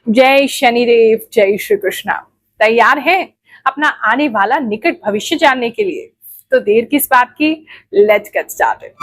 जय शनिदेव, जय श्री कृष्णा। तैयार हैं अपना आने वाला निकट भविष्य जानने के लिए? तो देर किस बात की, लेट्स गेट स्टार्टेड।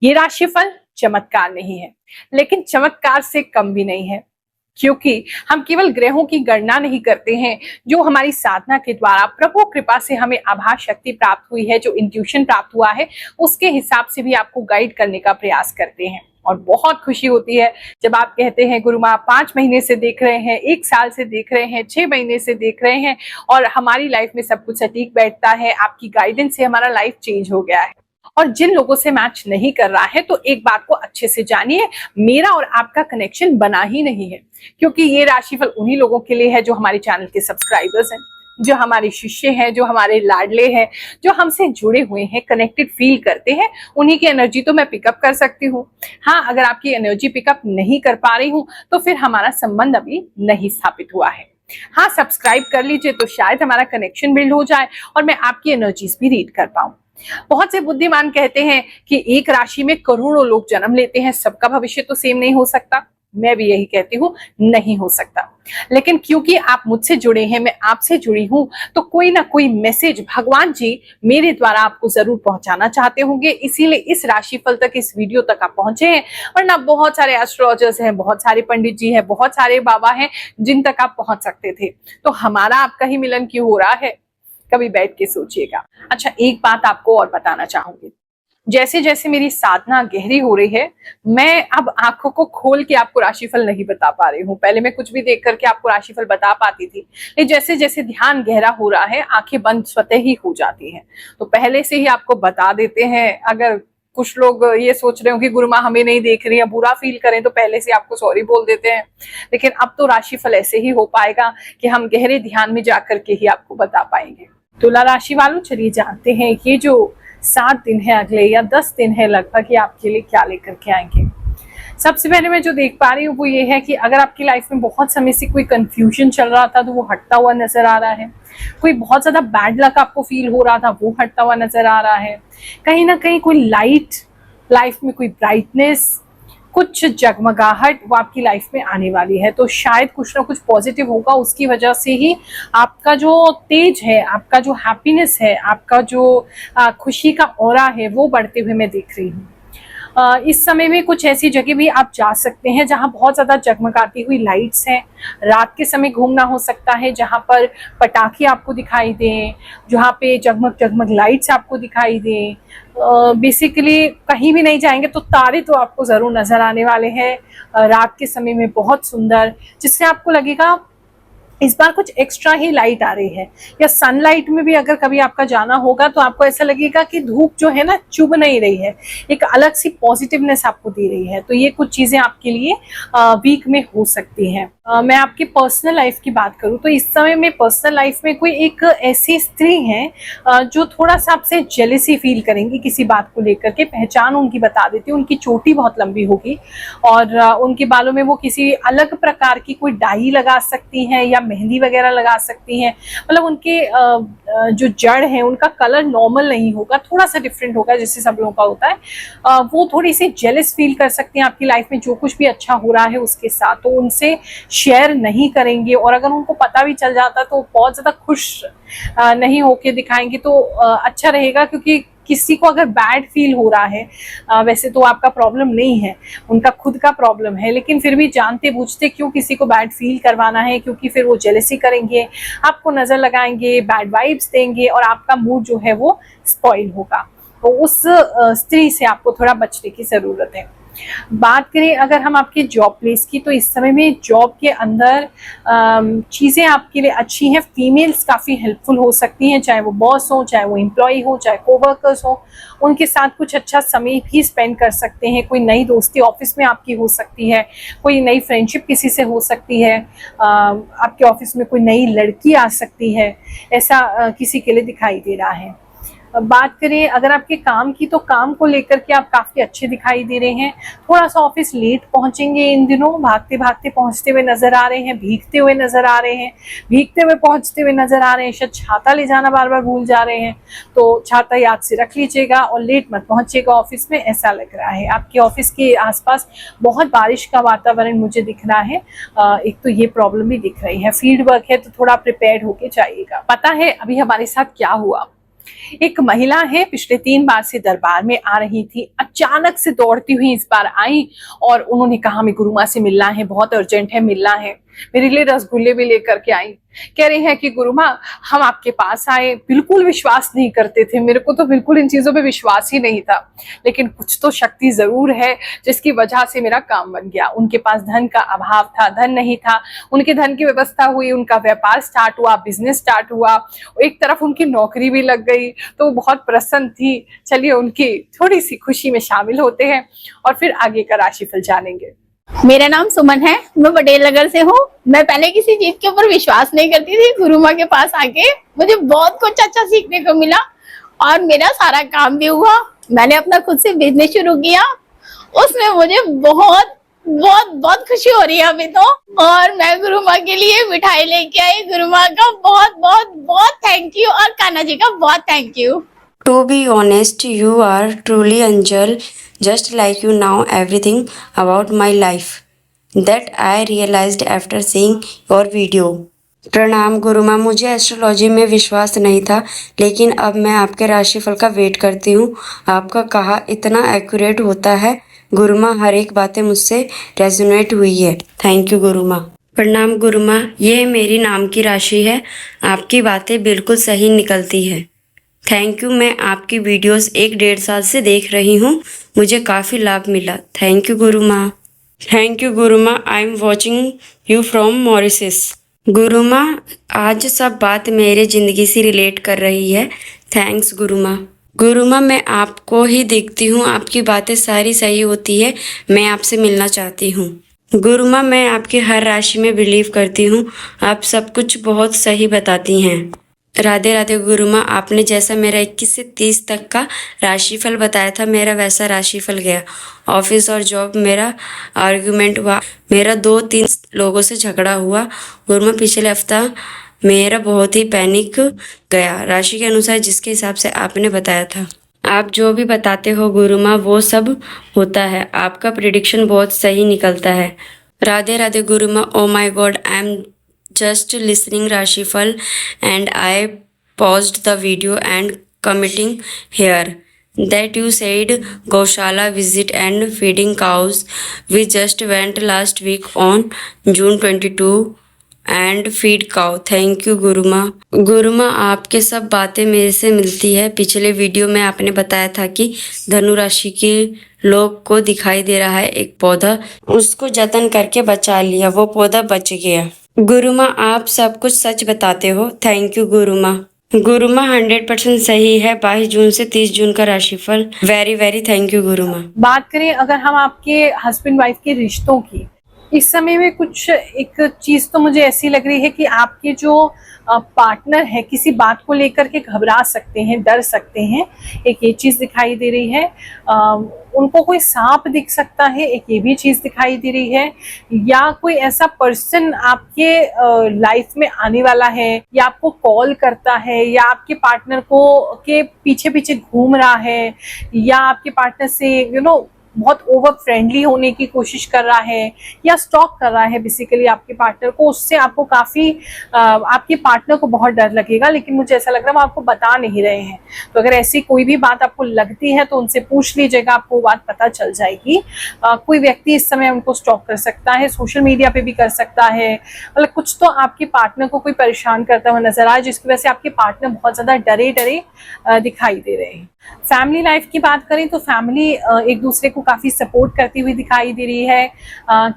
ये राशिफल चमत्कार नहीं है, लेकिन चमत्कार से कम भी नहीं है, क्योंकि हम केवल ग्रहों की गणना नहीं करते हैं। जो हमारी साधना के द्वारा प्रभु कृपा से हमें आभास शक्ति प्राप्त हुई है, जो इंट्यूशन प्राप्त हुआ है, उसके हिसाब से भी आपको गाइड करने का प्रयास करते हैं। और बहुत खुशी होती है जब आप कहते हैं गुरु माँ 5 महीने से देख रहे हैं, 1 साल से देख रहे हैं, 6 महीने से देख रहे हैं और हमारी लाइफ में सब कुछ सटीक बैठता है। आपकी गाइडेंस से हमारा लाइफ चेंज हो गया है। और जिन लोगों से मैच नहीं कर रहा है, तो एक बात को अच्छे से जानिए, मेरा और आपका कनेक्शन बना ही नहीं है, क्योंकि ये राशिफल उन्हीं लोगों के लिए है जो हमारे चैनल के सब्सक्राइबर्स हैं, जो हमारे शिष्य हैं, जो हमारे लाडले हैं, जो हमसे जुड़े हुए हैं, कनेक्टेड फील करते हैं। उन्हीं की एनर्जी तो मैं पिकअप कर सकती हूँ। हाँ, अगर आपकी एनर्जी पिकअप नहीं कर पा रही हूँ तो फिर हमारा संबंध अभी नहीं स्थापित हुआ है। हाँ, सब्सक्राइब कर लीजिए तो शायद हमारा कनेक्शन बिल्ड हो जाए और मैं आपकी एनर्जीज भी रीड कर पाऊं। बहुत से बुद्धिमान कहते हैं कि एक राशि में करोड़ों लोग जन्म लेते हैं, सबका भविष्य तो सेम नहीं हो सकता। मैं भी यही कहती हूँ, नहीं हो सकता। लेकिन क्योंकि आप मुझसे जुड़े हैं, मैं आपसे जुड़ी हूं, तो कोई ना कोई मैसेज भगवान जी मेरे द्वारा आपको जरूर पहुंचाना चाहते होंगे, इसीलिए इस राशिफल तक, इस वीडियो तक आप पहुंचे हैं। वरना बहुत सारे एस्ट्रोलॉजर्स हैं, बहुत सारे पंडित जी हैं, बहुत सारे बाबा हैं जिन तक आप पहुंच सकते थे। तो हमारा आपका ही मिलन क्यों हो रहा है? कभी बैठ के सोचिएगा। अच्छा, एक बात आपको और बताना चाहूंगी। जैसे जैसे मेरी साधना गहरी हो रही है, मैं अब आंखों को खोल के आपको राशिफल नहीं बता पा रही हूँ। पहले मैं कुछ भी देख करके आपको राशिफल बता पाती थी, लेकिन जैसे जैसे ध्यान गहरा हो रहा है, आंखें बंद स्वतः ही हो जाती हैं। तो पहले से ही आपको बता देते हैं। अगर कुछ लोग ये सोच रहे हो कि गुरु माँ हमें नहीं देख रही है, बुरा फील करें, तो पहले से आपको सॉरी बोल देते हैं। लेकिन अब तो राशिफल ऐसे ही हो पाएगा कि हम गहरे ध्यान में जाकर के ही आपको बता पाएंगे। तुला राशि वालों, चलिए जानते हैं ये जो 7 दिन है अगले, या 10 दिन है लगभग, ये आपके लिए क्या लेकर के आएंगे। सबसे पहले मैं जो देख पा रही हूँ वो ये है कि अगर आपकी लाइफ में बहुत समय से कोई कंफ्यूजन चल रहा था तो वो हटता हुआ नजर आ रहा है। कोई बहुत ज्यादा बैड लक आपको फील हो रहा था, वो हटता हुआ नजर आ रहा है। कहीं ना कहीं कोई लाइट, लाइफ में कोई ब्राइटनेस, कुछ जगमगाहट वो आपकी लाइफ में आने वाली है। तो शायद कुछ ना कुछ पॉजिटिव होगा, उसकी वजह से ही आपका जो तेज है, आपका जो हैप्पीनेस है, आपका जो खुशी का ऑरा है, वो बढ़ते हुए मैं देख रही हूँ। इस समय में कुछ ऐसी जगह भी आप जा सकते हैं जहां बहुत ज्यादा जगमगाती हुई लाइट्स हैं। रात के समय घूमना हो सकता है, जहां पर पटाखे आपको दिखाई दें, जहां पे जगमग जगमग लाइट्स आपको दिखाई दें। बेसिकली कहीं भी नहीं जाएंगे तो तारे तो आपको जरूर नजर आने वाले हैं रात के समय में, बहुत सुंदर, जिससे आपको लगेगा इस बार कुछ एक्स्ट्रा ही लाइट आ रही है। या सनलाइट में भी अगर कभी आपका जाना होगा तो आपको ऐसा लगेगा कि धूप जो है ना चुभ नहीं रही है, एक अलग सी पॉजिटिवनेस आपको दे रही है। तो ये कुछ चीजें आपके लिए वीक में हो सकती हैं। मैं आपकी पर्सनल लाइफ की बात करूं तो इस समय में पर्सनल लाइफ में कोई एक ऐसी स्त्री है जो थोड़ा सा आपसे जेलसी फील करेंगी किसी बात को लेकर के। पहचान उनकी बता देती हूँ, उनकी चोटी बहुत लंबी होगी और उनके बालों में वो किसी अलग प्रकार की कोई डाई लगा सकती हैं या मेहंदी वगैरह लगा सकती हैं। मतलब उनके जो जड़ है उनका कलर नॉर्मल नहीं होगा, थोड़ा सा डिफरेंट होगा जैसे सब लोगों का होता है। वो थोड़ी सी जेलस फील कर सकती हैं आपकी लाइफ में जो कुछ भी अच्छा हो रहा है उसके साथ, तो उनसे शेयर नहीं करेंगे। और अगर उनको पता भी चल जाता तो बहुत ज्यादा खुश नहीं होके दिखाएंगे तो अच्छा रहेगा, क्योंकि किसी को अगर बैड फील हो रहा है, वैसे तो आपका प्रॉब्लम नहीं है, उनका खुद का प्रॉब्लम है, लेकिन फिर भी जानते बूझते क्यों किसी को बैड फील करवाना है, क्योंकि फिर वो जेलसी करेंगे, आपको नजर लगाएंगे, बैड वाइब्स देंगे और आपका मूड जो है वो स्पॉइल होगा। तो उस स्त्री से आपको थोड़ा बचने की जरूरत है। बात करें अगर हम आपके जॉब प्लेस की, तो इस समय में जॉब के अंदर चीज़ें आपके लिए अच्छी हैं। फीमेल्स काफ़ी हेल्पफुल हो सकती हैं, चाहे वो बॉस हो, चाहे वो एम्प्लॉय हो, चाहे कोवर्कर्स हो, उनके साथ कुछ अच्छा समय भी स्पेंड कर सकते हैं। कोई नई दोस्ती ऑफिस में आपकी हो सकती है, कोई नई फ्रेंडशिप किसी से हो सकती है, आपके ऑफिस में कोई नई लड़की आ सकती है, ऐसा किसी के लिए दिखाई दे रहा है। बात करें अगर आपके काम की, तो काम को लेकर के आप काफी अच्छे दिखाई दे रहे हैं। थोड़ा सा ऑफिस लेट पहुंचेंगे इन दिनों, भागते भागते पहुंचते हुए नजर आ रहे हैं, भीगते हुए नजर आ रहे हैं, भीगते हुए पहुंचते हुए नजर आ रहे हैं। शायद छाता ले जाना बार बार भूल जा रहे हैं, तो छाता याद से रख लीजिएगा और लेट मत पहुंचेगा ऑफिस में, ऐसा लग रहा है। आपके ऑफिस के आसपास बहुत बारिश का वातावरण मुझे दिख रहा है। एक तो ये प्रॉब्लम भी दिख रही है। फील्ड वर्क है तो थोड़ा प्रिपेयर्ड होके जाइएगा। पता है अभी हमारे साथ क्या हुआ? एक महिला है, पिछले 3 बार से दरबार में आ रही थी, अचानक से दौड़ती हुई इस बार आई और उन्होंने कहा हमें गुरु माँ से मिलना है, बहुत अर्जेंट है, मिलना है। मेरे लिए रसगुल्ले भी लेकर के आई। कह रही है कि गुरु माँ हम आपके पास आए, बिल्कुल विश्वास नहीं करते थे, मेरे को तो बिल्कुल इन चीजों पे विश्वास ही नहीं था, लेकिन कुछ तो शक्ति जरूर है जिसकी वजह से मेरा काम बन गया। उनके पास धन का अभाव था, धन नहीं था, उनके धन की व्यवस्था हुई, उनका व्यापार स्टार्ट हुआ, बिजनेस स्टार्ट हुआ, एक तरफ उनकी नौकरी भी लग गई, तो बहुत प्रसन्न थी। चलिए उनकी थोड़ी सी खुशी में शामिल होते हैं और फिर आगे का राशिफल जानेंगे। मेरा नाम सुमन है, मैं पटेल नगर से हूँ। मैं पहले किसी चीज के ऊपर विश्वास नहीं करती थी। गुरु माँ के पास आके मुझे बहुत कुछ अच्छा सीखने को मिला और मेरा सारा काम भी हुआ। मैंने अपना खुद से बिजनेस शुरू किया, उसमें मुझे बहुत बहुत बहुत खुशी हो रही है अभी तो। और मैं गुरु माँ के लिए मिठाई लेके आई। गुरु माँ का बहुत बहुत बहुत थैंक यू और कान्हा जी का बहुत thank you. To be honest, you are truly angel, just like you know everything about my life. That I realized after seeing your video. प्रणाम गुरु माँ, मुझे एस्ट्रोलॉजी में विश्वास नहीं था, लेकिन अब मैं आपके राशिफल का वेट करती हूँ। आपका कहा इतना एक्यूरेट होता है गुरु माँ, हर एक बातें मुझसे रेजोनेट हुई है। थैंक यू गुरु माँ। प्रणाम गुरु माँ, ये मेरी नाम की राशि है, आपकी बातें बिल्कुल सही निकलती है। थैंक यू, मैं आपकी वीडियोस 1-1.5 साल से देख रही हूँ, मुझे काफ़ी लाभ मिला। थैंक यू गुरु माँ। थैंक यू गुरु माँ, I am watching you from Mauritius. गुरु माँ, आज सब बात मेरे ज़िंदगी से रिलेट कर रही है। थैंक्स गुरु माँ। गुरु माँ, मैं आपको ही देखती हूँ, आपकी बातें सारी सही होती है, मैं आपसे मिलना चाहती हूँ। गुरु माँ, मैं आपकी हर राशि में बिलीव करती हूँ, आप सब कुछ बहुत सही बताती हैं। राधे राधे गुरु माँ, आपने जैसा मेरा 21 से 30 तक का राशिफल बताया था, मेरा वैसा राशिफल गया। ऑफिस और जॉब मेरा आर्ग्यूमेंट हुआ, मेरा 2-3 लोगों से झगड़ा हुआ। गुरु माँ, पिछले हफ्ता मेरा बहुत ही पैनिक गया, राशि के अनुसार जिसके हिसाब से आपने बताया था। आप जो भी बताते हो गुरु माँ वो सब होता है, आपका प्रिडिक्शन बहुत सही निकलता है। राधे राधे गुरु माँ। Oh my God, I am just listening Rashifal and I paused the video and committing here that you said Gaushala visit and feeding cows. We just went last week on June 22 and feed cow. Thank you गुरु माँ। गुरु माँ, आपके सब बातें मेरे से मिलती है। पिछले वीडियो में आपने बताया था कि धनु राशि के लोग को दिखाई दे रहा है एक पौधा, उसको जतन करके बचा लिया, वो पौधा बच गया। गुरु माँ, आप सब कुछ सच बताते हो। थैंक यू गुरु माँ। गुरु माँ, 100% सही है। 22 जून से 30 जून का राशिफल। वेरी वेरी थैंक यू गुरु माँ। बात करें अगर हम आपके हस्बैंड वाइफ के रिश्तों की, इस समय में कुछ एक चीज तो मुझे ऐसी लग रही है कि आपके जो पार्टनर है किसी बात को लेकर के घबरा सकते हैं, डर सकते हैं, एक ये चीज दिखाई दे रही है। उनको कोई सांप दिख सकता है, एक ये भी चीज दिखाई दे रही है, या कोई ऐसा पर्सन आपके लाइफ में आने वाला है या आपको कॉल करता है या आपके पार्टनर को के पीछे पीछे घूम रहा है या आपके पार्टनर से बहुत ओवर फ्रेंडली होने की कोशिश कर रहा है या स्टॉक कर रहा है बेसिकली आपके पार्टनर को। उससे आपको काफी आपके पार्टनर को बहुत डर लगेगा, लेकिन मुझे ऐसा लग रहा है वो आपको बता नहीं रहे हैं। तो अगर ऐसी कोई भी बात आपको लगती है तो उनसे पूछ लीजिएगा, आपको बात पता चल जाएगी। कोई व्यक्ति इस समय उनको स्टॉक कर सकता है, सोशल मीडिया पे भी कर सकता है, मतलब कुछ तो आपके पार्टनर को कोई परेशान करता हुआ नजर आए, जिसकी वजह से आपके पार्टनर बहुत ज्यादा डरे डरे दिखाई दे रहे हैं। फैमिली लाइफ की बात करें तो फैमिली एक दूसरे को काफी सपोर्ट करती हुई दिखाई दे रही है।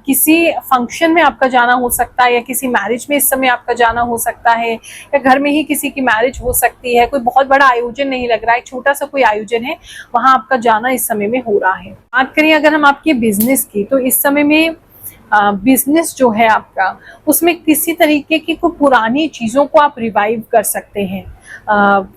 किसी फंक्शन में आपका जाना हो सकता है या किसी मैरिज में इस समय आपका जाना हो सकता है, या घर में ही किसी की मैरिज हो सकती है। कोई बहुत बड़ा आयोजन नहीं लग रहा है, छोटा सा कोई आयोजन है, वहां आपका जाना इस समय में हो रहा है। बात करें अगर हम आपके बिजनेस की, तो इस समय में बिजनेस जो है आपका, उसमें किसी तरीके की कोई पुरानी चीज़ों को आप रिवाइव कर सकते हैं।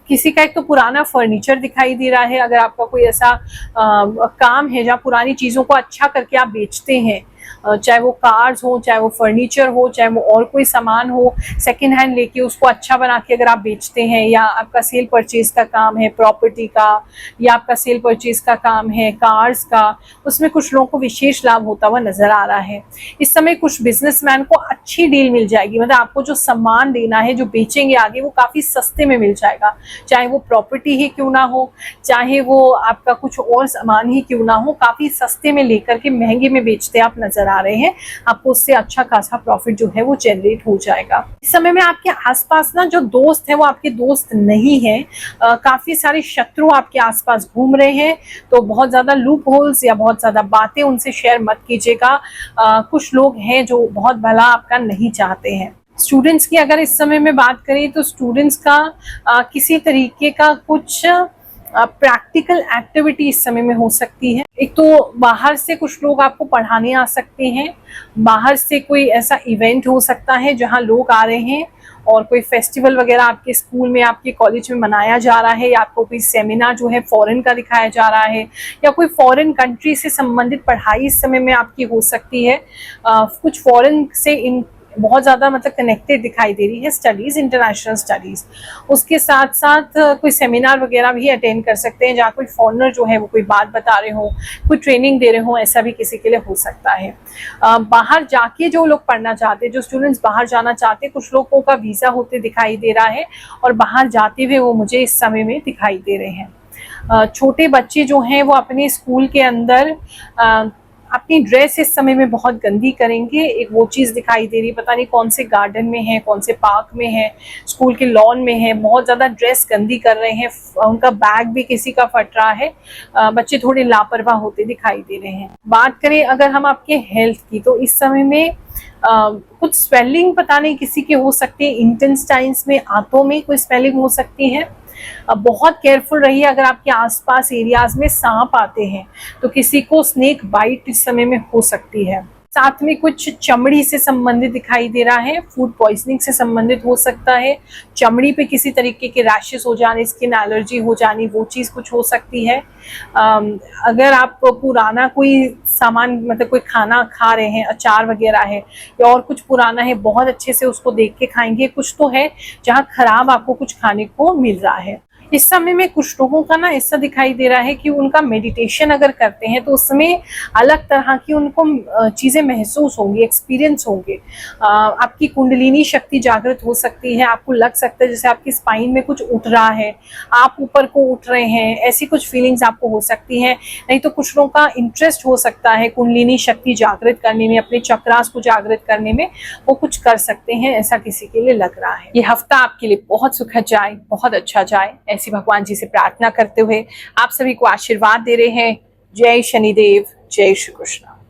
किसी का एक तो पुराना फर्नीचर दिखाई दे रहा है, अगर आपका कोई ऐसा काम है जहाँ पुरानी चीज़ों को अच्छा करके आप बेचते हैं, चाहे वो कार्स हो, चाहे वो फर्नीचर हो, चाहे वो और कोई सामान हो, सेकंड हैंड लेके उसको अच्छा बना के अगर आप बेचते हैं, या आपका सेल परचेज का काम है प्रॉपर्टी का, या आपका सेल परचेज का काम है कार्स का, उसमें कुछ लोगों को विशेष लाभ होता हुआ नजर आ रहा है। इस समय कुछ बिजनेसमैन को अच्छी डील मिल जाएगी, मतलब आपको जो सामान देना है, जो बेचेंगे आगे, वो काफी सस्ते में मिल जाएगा, चाहे वो प्रॉपर्टी ही क्यों ना हो, चाहे वो आपका कुछ और सामान ही क्यों ना हो, काफी सस्ते में लेकर के महंगे में बेचते आप नजर आ रहे हैं। आपको उससे अच्छा खासा प्रॉफिट जो है वो जनरेट हो जाएगा। इस समय में आपके आसपास ना जो दोस्त है वो आपके दोस्त नहीं है, काफी सारे शत्रु आपके आसपास घूम रहे हैं, तो बहुत ज्यादा लूप होल्स या बहुत ज्यादा बातें उनसे शेयर मत कीजिएगा। कुछ लोग हैं जो बहुत भला आपका नहीं चाहते हैं। स्टूडेंट्स की अगर इस समय में बात करें तो स्टूडेंट्स का किसी तरीके का कुछ प्रैक्टिकल एक्टिविटी इस समय में हो सकती है। एक तो बाहर से कुछ लोग आपको पढ़ाने आ सकते हैं, बाहर से कोई ऐसा इवेंट हो सकता है जहां लोग आ रहे हैं और कोई फेस्टिवल वगैरह आपके स्कूल में, आपके कॉलेज में मनाया जा रहा है, या आपको कोई सेमिनार जो है फॉरेन का दिखाया जा रहा है, या कोई फॉरेन कंट्री से संबंधित पढ़ाई इस समय में आपकी हो सकती है। कुछ फॉरेन से बहुत ज़्यादा मतलब कनेक्टेड दिखाई दे रही है स्टडीज़, इंटरनेशनल स्टडीज़। उसके साथ साथ कोई सेमिनार वगैरह भी अटेंड कर सकते हैं जहाँ कोई फॉरेनर जो है वो कोई बात बता रहे हो, कोई ट्रेनिंग दे रहे हो, ऐसा भी किसी के लिए हो सकता है। बाहर जाके जो लोग पढ़ना चाहते हैं, जो स्टूडेंट्स बाहर जाना चाहते हैं, कुछ लोगों का वीज़ा होते दिखाई दे रहा है और बाहर जाते हुए वो मुझे इस समय में दिखाई दे रहे हैं। छोटे बच्चे जो हैं वो अपने स्कूल के अंदर अपनी ड्रेस इस समय में बहुत गंदी करेंगे, एक वो चीज़ दिखाई दे रही है। पता नहीं कौन से गार्डन में है, कौन से पार्क में है, स्कूल के लॉन में है, बहुत ज़्यादा ड्रेस गंदी कर रहे हैं, उनका बैग भी किसी का फट रहा है। बच्चे थोड़े लापरवाह होते दिखाई दे रहे हैं। बात करें अगर हम आपके हेल्थ की, तो इस समय में कुछ स्वेलिंग पता नहीं किसी के हो सकती है, इंटेस्टाइन्स में, आंतों में कोई स्वेलिंग हो सकती है। बहुत केयरफुल रहिए। अगर आपके आसपास एरियाज में सांप आते हैं तो किसी को स्नेक बाइट इस समय में हो सकती है। साथ में कुछ चमड़ी से संबंधित दिखाई दे रहा है, फूड पॉइजनिंग से संबंधित हो सकता है, चमड़ी पे किसी तरीके के रैशेस हो जाने, स्किन एलर्जी हो जानी, वो चीज़ कुछ हो सकती है। अगर आप पुराना कोई सामान, मतलब कोई खाना खा रहे हैं, अचार वगैरह है या और कुछ पुराना है, बहुत अच्छे से उसको देख के खाएंगे। कुछ तो है जहाँ खराब आपको कुछ खाने को मिल रहा है। इस समय में कुछ लोगों का ना ऐसा दिखाई दे रहा है कि उनका मेडिटेशन अगर करते हैं तो उसमें अलग तरह की उनको चीज़ें महसूस होंगी, एक्सपीरियंस होंगे। आपकी कुंडलिनी शक्ति जागृत हो सकती है। आपको लग सकता है जैसे आपकी स्पाइन में कुछ उठ रहा है, आप ऊपर को उठ रहे हैं, ऐसी कुछ फीलिंग्स आपको हो सकती हैं। नहीं तो कुछ लोगों का इंटरेस्ट हो सकता है कुंडलिनी शक्ति जागृत करने में, अपने चक्रास को जागृत करने में, वो कुछ कर सकते हैं, ऐसा किसी के लिए लग रहा है। ये हफ्ता आपके लिए बहुत सुखद जाए, बहुत अच्छा जाए, ऐसी भगवान जी से प्रार्थना करते हुए आप सभी को आशीर्वाद दे रहे हैं। जय शनिदेव, जय श्री कृष्ण।